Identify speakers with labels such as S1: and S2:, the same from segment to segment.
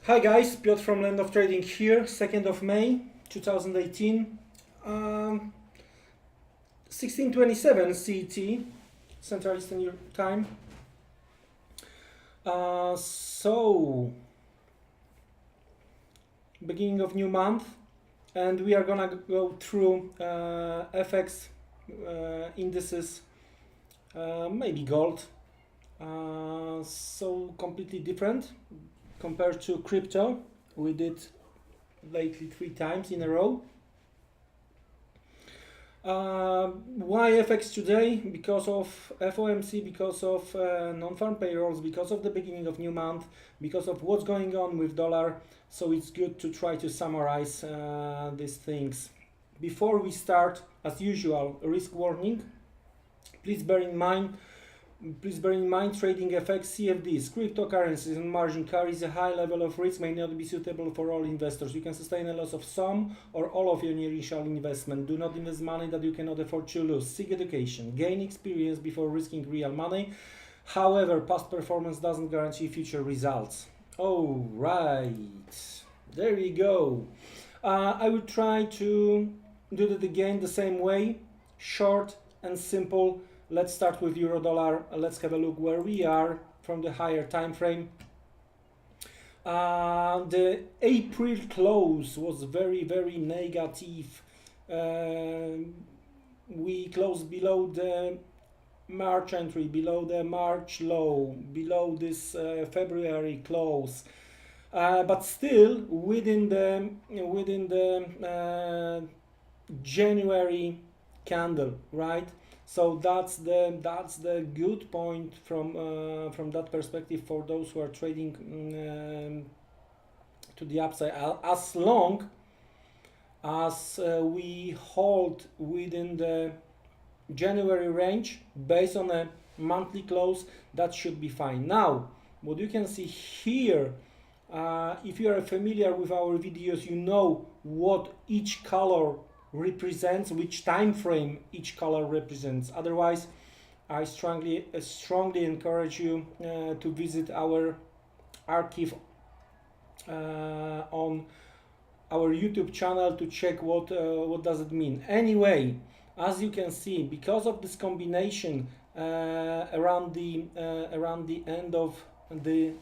S1: Hi guys, Piotr from Land of Trading here, 2nd of May 2018, 16:27 CET, Central Eastern Europe Time. Beginning of new month, and we are gonna go through FX indices, maybe gold, so completely different compared to crypto. We did lately 3 times in a row. Why FX today? Because of FOMC, because of non-farm payrolls, because of the beginning of new month, because of what's going on with dollar. So it's good to try to summarize these things. Before we start, as usual, a risk warning. Please bear in mind trading FX, CFDs, cryptocurrencies and margin carries a high level of risk, may not be suitable for all investors. You can sustain a loss of some or all of your initial investment. Do not invest money that you cannot afford to lose. Seek education, gain experience before risking real money. However, past performance doesn't guarantee future results. All right, there you go. I will try to do it again the same way, short and simple. Let's start with euro dollar. Let's have a look where we are from the higher time frame. The April close was very negative. We closed below the March entry, below the March low, below this February close, but still within the January candle, right? So that's the good point from that perspective for those who are trading to the upside. As long as we hold within the January range based on a monthly close, that should be fine. Now, what you can see here, if you are familiar with our videos, you know what each color represents, which time frame each color represents. Otherwise, I strongly encourage you to visit our archive on our YouTube channel to check what does it mean. Anyway, as you can see, because of this combination around the end of the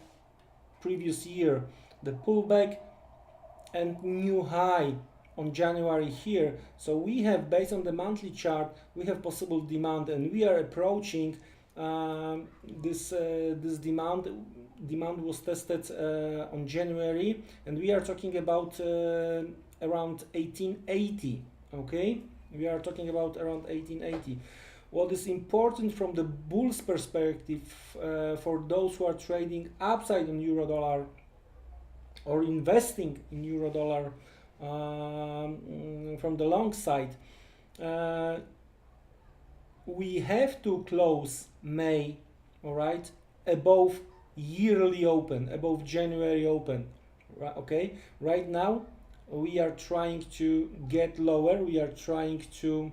S1: previous year, the pullback and new high on January here, so we have, based on the monthly chart, we have possible demand, and we are approaching this demand. Demand was tested on January, and we are talking about around 1880. Okay, we are talking about around 1880. What is important from the bull's perspective for those who are trading upside on euro dollar or investing in euro dollar from the long side, we have to close May, all right, above yearly open, above January open. Okay, right now we are trying to get lower, we are trying to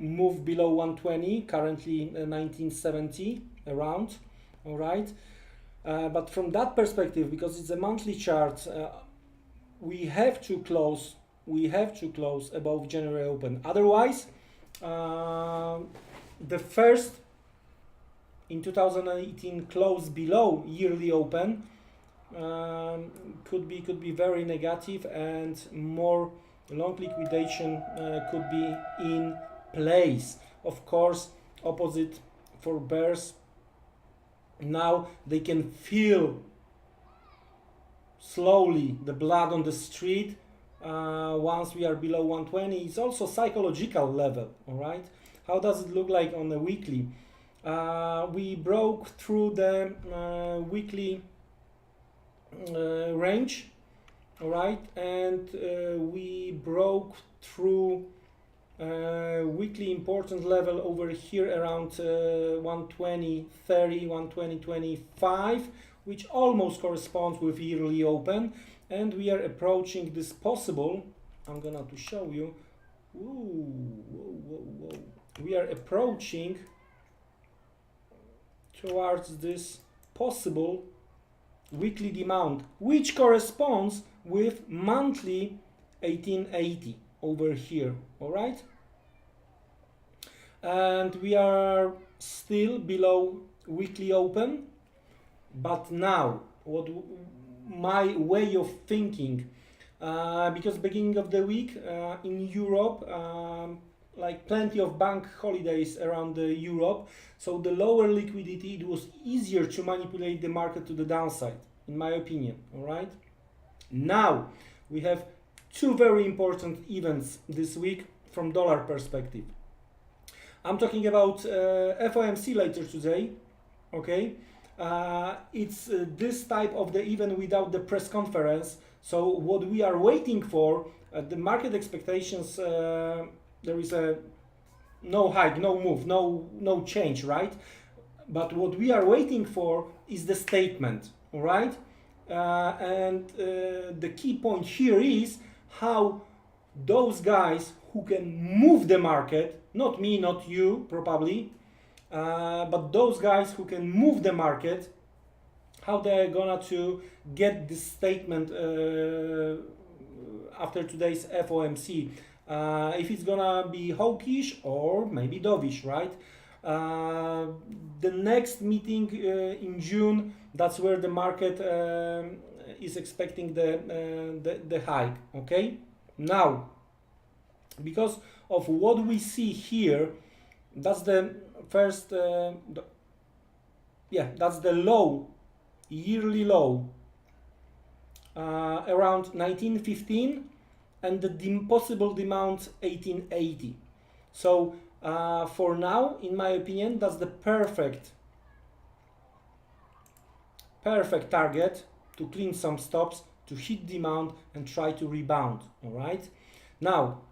S1: move below 120, currently 1970 around, all right. But from that perspective, because it's a monthly chart, we have to close above January open. Otherwise, the first in 2018 close below yearly open could be very negative, and more long liquidation could be in place. Of course, opposite for bears. Now they can feel slowly the blood on the street once we are below 120. It's also psychological level, all right? How does it look like on the weekly? We broke through the weekly range, all right, and we broke through weekly important level over here around 120.30, 120.25, which almost corresponds with yearly open, and we are approaching this possible. I'm gonna to show you. Whoa. We are approaching towards this possible weekly demand, which corresponds with monthly 1880 over here, all right? And we are still below weekly open, but now what my way of thinking, because beginning of the week in Europe, like plenty of bank holidays around Europe, so the lower liquidity, it was easier to manipulate the market to the downside, in my opinion, all right? Now we have two very important events this week from dollar perspective. I'm talking about FOMC later today, okay? It's this type of the event without the press conference. So what we are waiting for, the market expectations, there is a no hike, no move, no change, right? But what we are waiting for is the statement, all right? And the key point here is how those guys who can move the market, not me, not you, probably, but those guys who can move the market, how they're gonna to get this statement after today's FOMC. If it's gonna be hawkish or maybe dovish, right? The next meeting in June, that's where the market is expecting the hike, okay? Now, because of what we see here, that's the first, that's the low, yearly low, around 1915, and the possible demand 1880. So for now, in my opinion, that's the perfect target to clean some stops, to hit demand and try to rebound, all right? Now,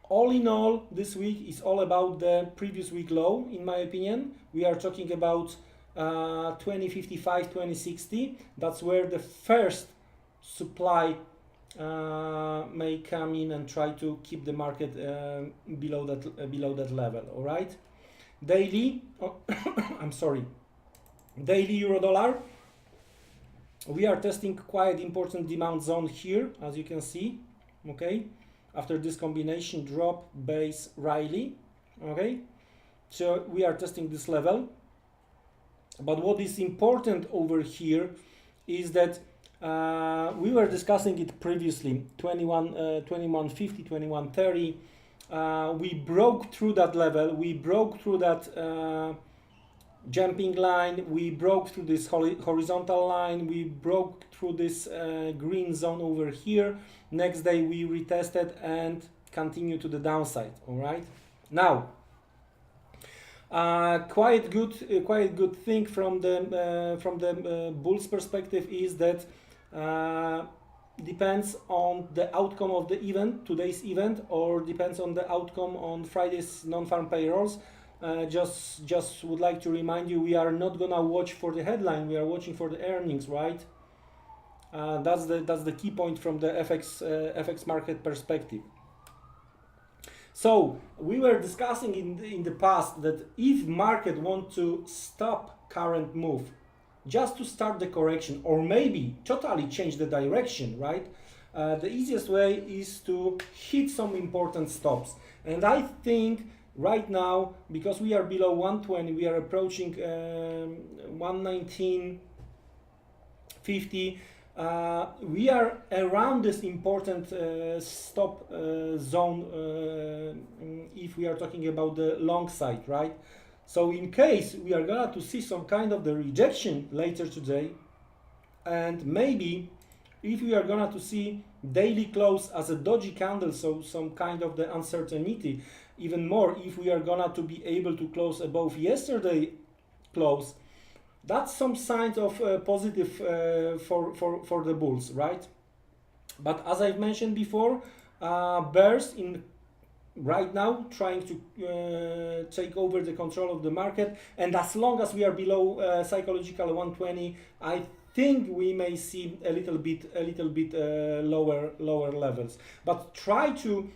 S1: all in all, this week is all about the previous week low, in my opinion. We are talking about 2055, 2060. That's where the first supply may come in and try to keep the market below that level, all right? Daily, I'm sorry, daily euro dollar. We are testing quite important demand zone here, as you can see, okay? After this combination drop, base, Riley, okay? So we are testing this level. But what is important over here is that we were discussing it previously, 2150, 2130. We broke through that level, we broke through that jumping line, we broke through this horizontal line, we broke through this green zone over here. Next day we retested and continue to the downside, all right? Now, quite good thing from the bulls perspective is that depends on the outcome of the event, today's event, or depends on the outcome on Friday's non-farm payrolls. Just would like to remind you, we are not gonna watch for the headline, we are watching for the earnings, right? That's the key point from the FX market perspective. So we were discussing in the past that if market want to stop current move, just to start the correction, or maybe totally change the direction, right? The easiest way is to hit some important stops. And I think right now, because we are below 120, we are approaching 119.50. We are around this important stop zone if we are talking about the long side, right? So in case we are gonna to see some kind of the rejection later today, and maybe if we are gonna to see daily close as a doji candle, so some kind of the uncertainty, even more if we are gonna to be able to close above yesterday close, that's some signs of positive for the bulls, right? But as I've mentioned before, bears in right now trying to take over the control of the market, and as long as we are below psychological 120, I think we may see a little bit lower levels. But try to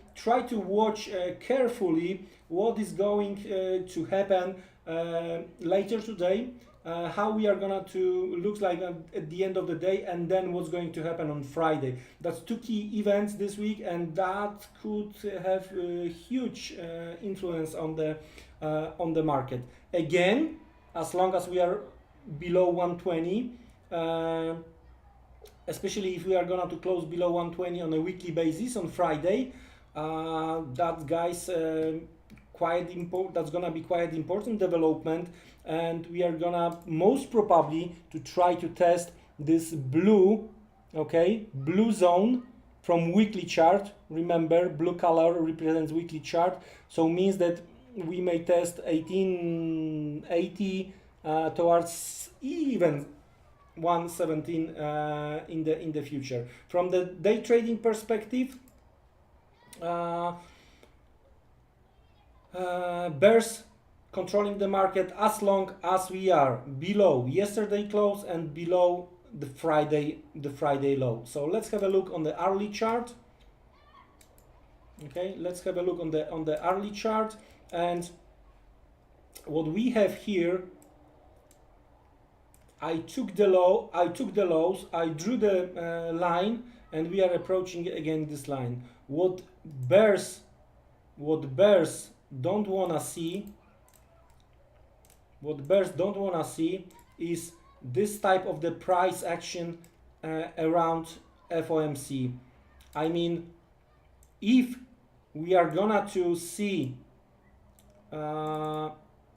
S1: watch carefully what is going to happen later today. How we are gonna to looks like at the end of the day, and then what's going to happen on Friday. That's two key events this week, and that could have a huge influence on the market. Again, as long as we are below 120, especially if we are gonna to close below 120 on a weekly basis on Friday, that guys that's gonna be quite important development. And we are gonna most probably to try to test this blue zone from weekly chart. Remember, blue color represents weekly chart, so means that we may test 1880 towards even 117 in the future. From the day trading perspective, bears controlling the market as long as we are below yesterday close and below the Friday low. So let's have a look on the hourly chart. Okay, let's have a look on the hourly chart, and what we have here, I took the lows, I drew the line, and we are approaching again this line. What bears don't wanna see, is this type of the price action around FOMC. I mean, if we are gonna to see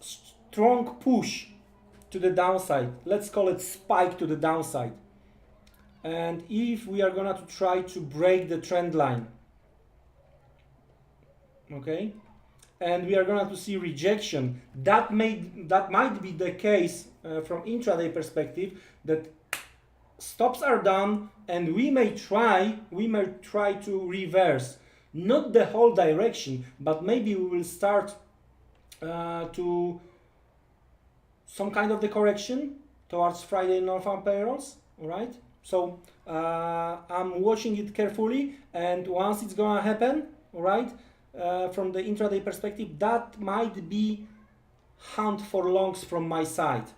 S1: strong push to the downside, let's call it spike to the downside, and if we are gonna to try to break the trend line, okay, and we are going to see rejection, that might be the case from intraday perspective, that stops are done, and we may try to reverse, not the whole direction, but maybe we will start to some kind of the correction towards Friday non-farm payrolls. All right, so I'm watching it carefully, and once it's gonna happen, all right, from the intraday perspective, that might be hunt for longs from my side.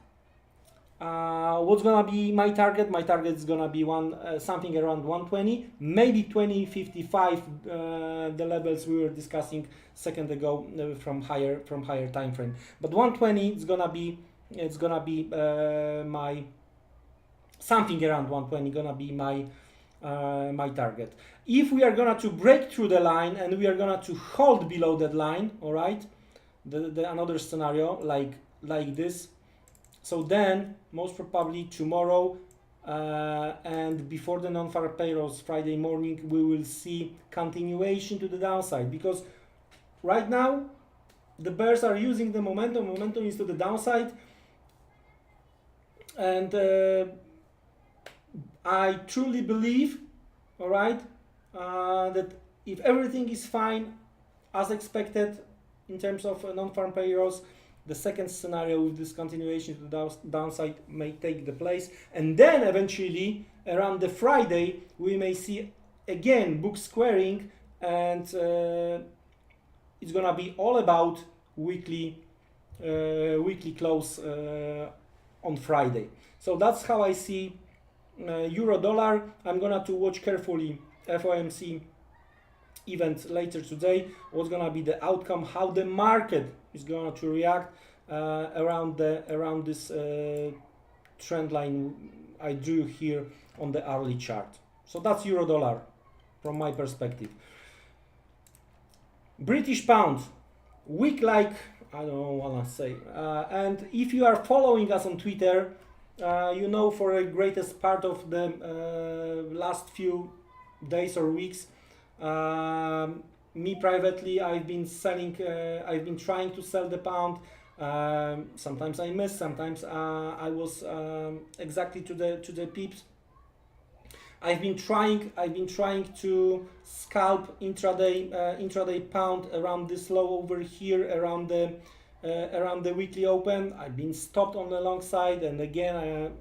S1: What's gonna be my target? My target is gonna be something around 120, maybe 2055, the levels we were discussing second ago from higher time frame. But 120 it's gonna be my something around 120 gonna be my target. If we are gonna to break through the line and we are gonna to hold below that line, all right, the another scenario like this, so then most probably tomorrow and before the non-farm payrolls Friday morning, we will see continuation to the downside, because right now the bears are using the momentum is to the downside, and I truly believe, all right, that if everything is fine as expected in terms of non-farm payrolls, the second scenario with this continuation to the downside may take the place, and then eventually around the Friday we may see again book squaring, and it's gonna be all about weekly close on Friday. So that's how I see euro dollar. I'm gonna to watch carefully FOMC event later today. What's gonna be the outcome? How the market is going to react around this trend line I drew here on the hourly chart. So that's euro dollar from my perspective. British pound, weak like I don't know what I say. And if you are following us on Twitter, you know, for the greatest part of the last few days or weeks, me privately, I've been trying to sell the pound. Sometimes I miss, sometimes I was exactly to the pips. I've been trying to scalp intraday pound around this low over here, around the weekly open. I've been stopped on the long side, and again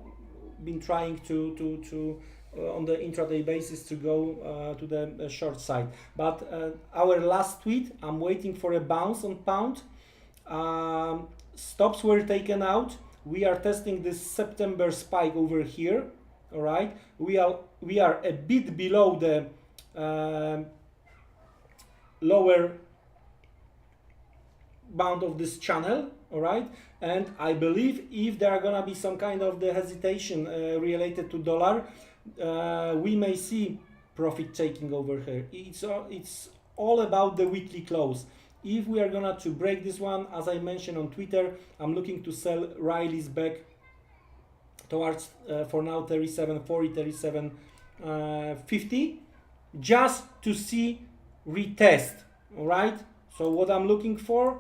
S1: been trying to on the intraday basis to go to the short side. But our last tweet, I'm waiting for a bounce on pound. Stops were taken out. We are testing this September spike over here. All right, we are a bit below the lower bound of this channel. All right, and I believe if there are gonna be some kind of the hesitation related to dollar, we may see profit taking over here. It's all about the weekly close. If we are gonna to break this one, as I mentioned on Twitter, I'm looking to sell Riley's back towards for now 37.40, 37.50, just to see retest. All right. So what I'm looking for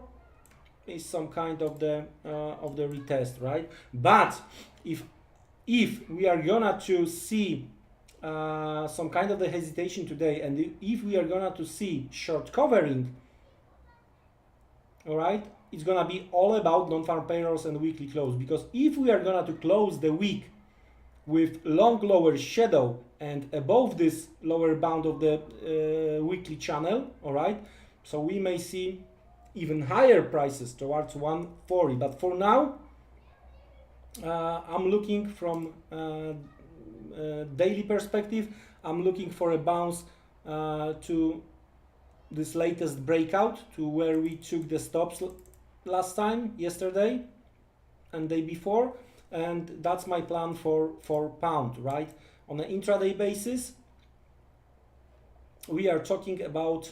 S1: is some kind of the retest, right? But if we are gonna to see some kind of the hesitation today, and if we are gonna to see short covering, all right, it's gonna be all about non-farm payrolls and weekly close. Because if we are gonna to close the week with long lower shadow and above this lower bound of the weekly channel, all right, so we may see even higher prices towards 140. But for now, I'm looking from daily perspective. I'm looking for a bounce to this latest breakout, to where we took the stops last time, yesterday and day before, and that's my plan for pound, right? On an intraday basis, we are talking about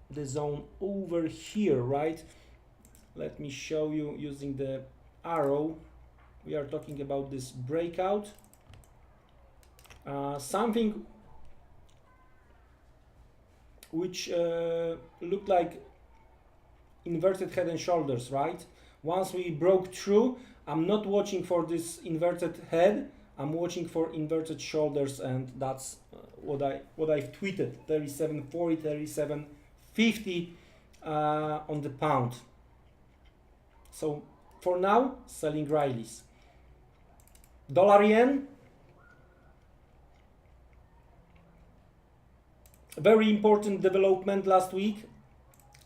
S1: the zone over here, right? Let me show you using the arrow. We are talking about this breakout, something which looked like inverted head and shoulders, right? Once we broke through, I'm not watching for this inverted head, I'm watching for inverted shoulders, and that's what I've tweeted, 37.40, 37.50 on the pound. So for now, selling Riley's. Dollar yen, very important development last week.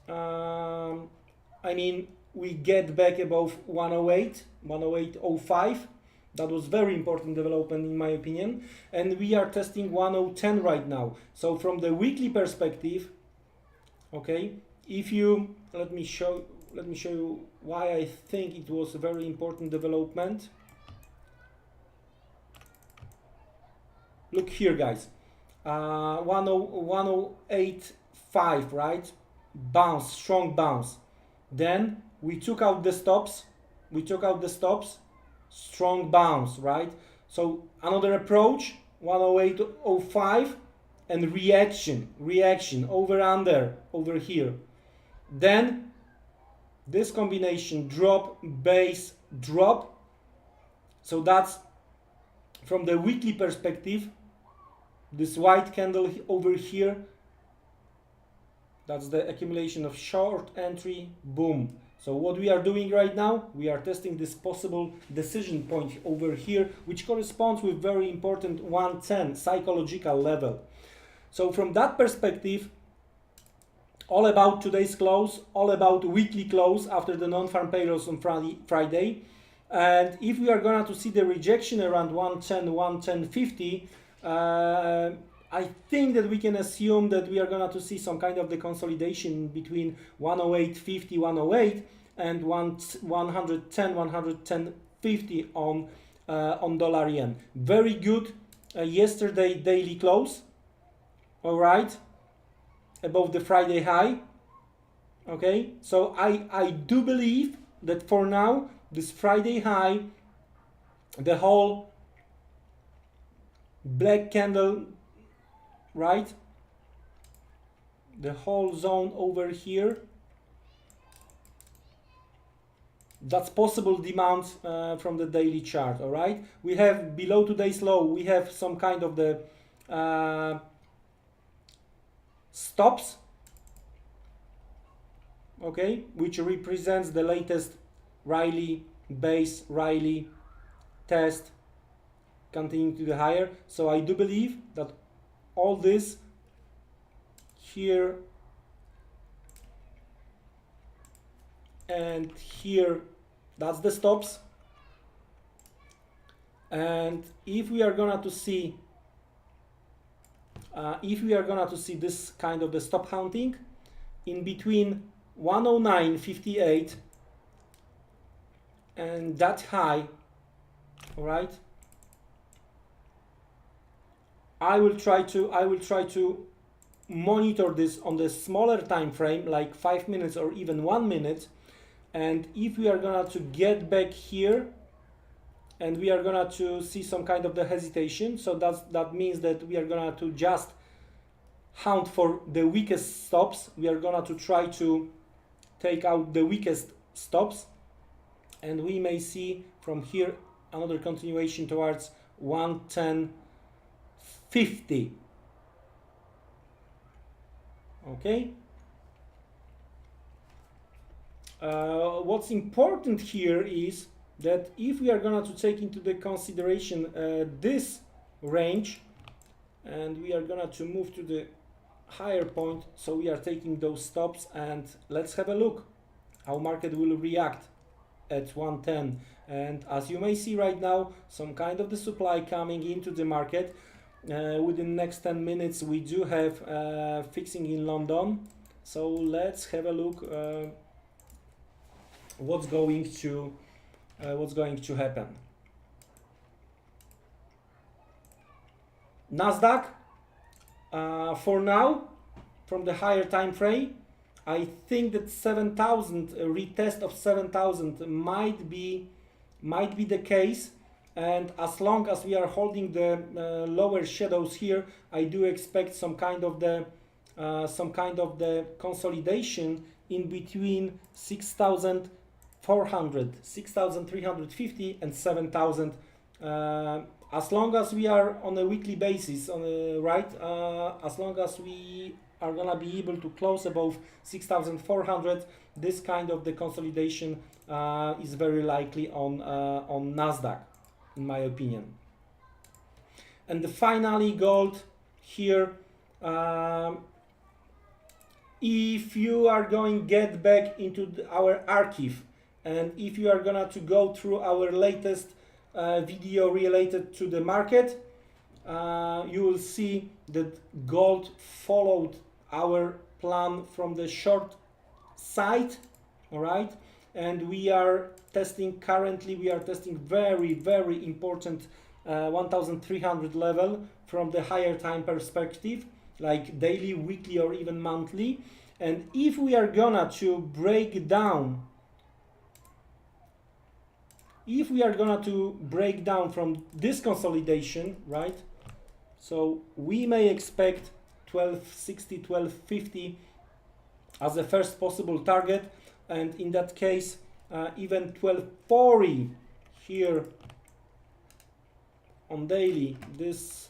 S1: I mean, we get back above 108, 108.05. That was very important development in my opinion, and we are testing 110 right now. So from the weekly perspective, okay, if you let me show you why I think it was a very important development. Look here, guys, 108.5, right? Bounce, strong bounce. Then we took out the stops. Strong bounce, right? So another approach, 108.05, and reaction over under over here. Then this combination, drop, base, drop. So that's from the weekly perspective. This white candle over here, that's the accumulation of short entry, boom. So what we are doing right now, we are testing this possible decision point over here, which corresponds with very important 110 psychological level. So from that perspective, all about today's close, all about weekly close after the non-farm payrolls on Friday. And if we are going to see the rejection around 110, 110.50, I think that we can assume that we are going to see some kind of the consolidation between 108.50, 108 and 110, 110.50 on dollar yen. Very good yesterday daily close. All right, above the Friday high. Okay, so I do believe that for now this Friday high, the whole black candle, right, the whole zone over here, that's possible demand from the daily chart. All right, we have below today's low, we have some kind of the stops, okay, which represents the latest Riley base, Riley test, continuing to the higher. So I do believe that all this here and here, that's the stops. And if we are gonna to see this kind of the stop hunting in between 109.58 and that high, all right, I will try to monitor this on the smaller time frame, like 5 minutes or even 1 minute. And if we are gonna to get back here and we are gonna to see some kind of the hesitation, so that means that we are gonna to just hunt for the weakest stops. We are gonna to try to take out the weakest stops, and we may see from here another continuation towards 110.50. Okay. What's important here is that if we are going to take into the consideration this range, and we are going to move to the higher point, so we are taking those stops, and let's have a look how market will react at 110. And as you may see right now, some kind of the supply coming into the market. Within the next 10 minutes we do have fixing in London, so let's have a look what's going to happen. Nasdaq, for now, from the higher time frame, I think that 7,000 retest of 7,000 might be the case. And as long as we are holding the lower shadows here, I do expect some kind of the consolidation in between 6,400, 6,350 and 7,000. As long as we are on a weekly basis, as long as we are gonna be able to close above 6,400, this kind of the consolidation is very likely on Nasdaq, in my opinion. And finally, gold here. If you are going to get back into our archive, and if you are gonna to go through our latest video related to the market, you will see that gold followed our plan from the short side, all right? And we are testing very, very important 1,300 level from the higher time perspective, like daily, weekly, or even monthly. And if we are gonna to break down, from this consolidation, right? So we may expect 1260, 1250 as the first possible target. And in that case, even 1240 here on daily, this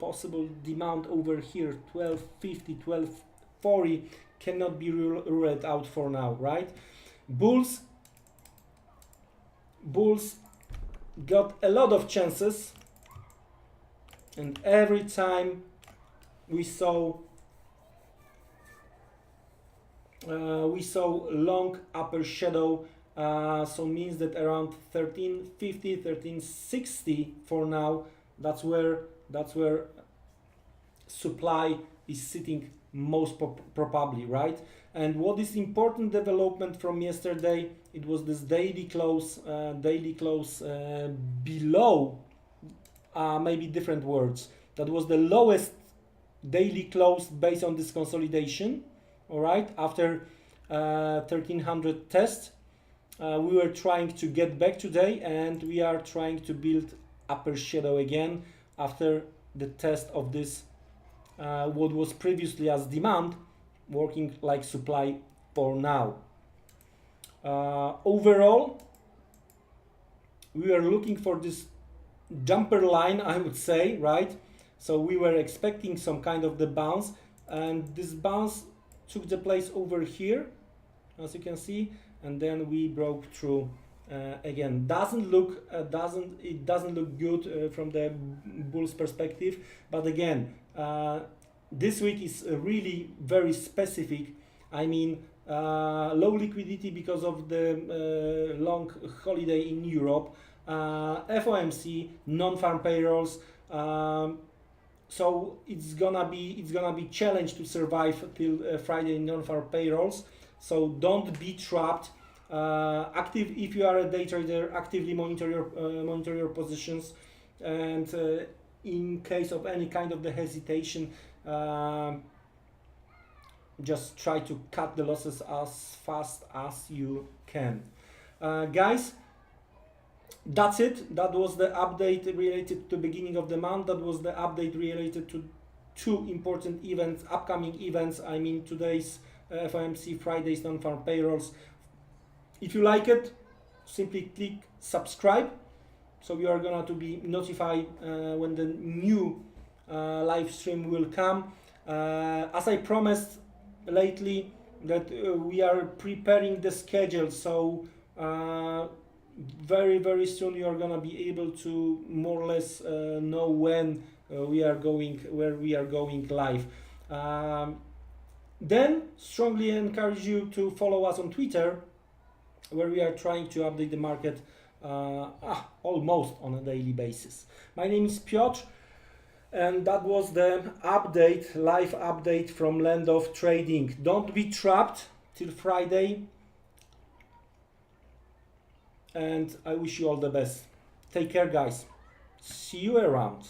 S1: possible demand over here, 1250, 1240, cannot be ruled out for now, right? Bulls got a lot of chances, and every time we saw long upper shadow, so means that around 1350, 1360 for now, that's where supply is sitting most probably, right? And what is important development from yesterday, it was this daily close below, maybe different words, that was the lowest daily close based on this consolidation. All right, after 1300 test, we were trying to get back today, and we are trying to build upper shadow again after the test of this what was previously as demand, working like supply for now. Overall, we were looking for this jumper line, I would say, right? So we were expecting some kind of the bounce, and this bounce took the place over here, as you can see, and then we broke through. Again, doesn't look good from the bulls perspective, but again, this week is really very specific. I mean, low liquidity because of the long holiday in Europe, FOMC, non-farm payrolls. So it's gonna be challenge to survive till Friday non-farm payrolls. So don't be trapped. If you are a day trader, actively monitor your positions, and in case of any kind of the hesitation, just try to cut the losses as fast as you can. Guys, that's it. That was the update related to the beginning of the month. That was the update related to two important events, upcoming events. I mean, today's FOMC, Friday's non-farm payrolls. If you like it, simply click subscribe, so you are gonna to be notified when the new live stream will come. As I promised lately, that we are preparing the schedule, so very soon you are gonna be able to more or less know when where we are going live. Then strongly encourage you to follow us on Twitter, where we are trying to update the market almost on a daily basis. My name is Piotr, and that was the update, live update from Land of Trading. Don't be trapped till Friday, and I wish you all the best. Take care, guys. See you around.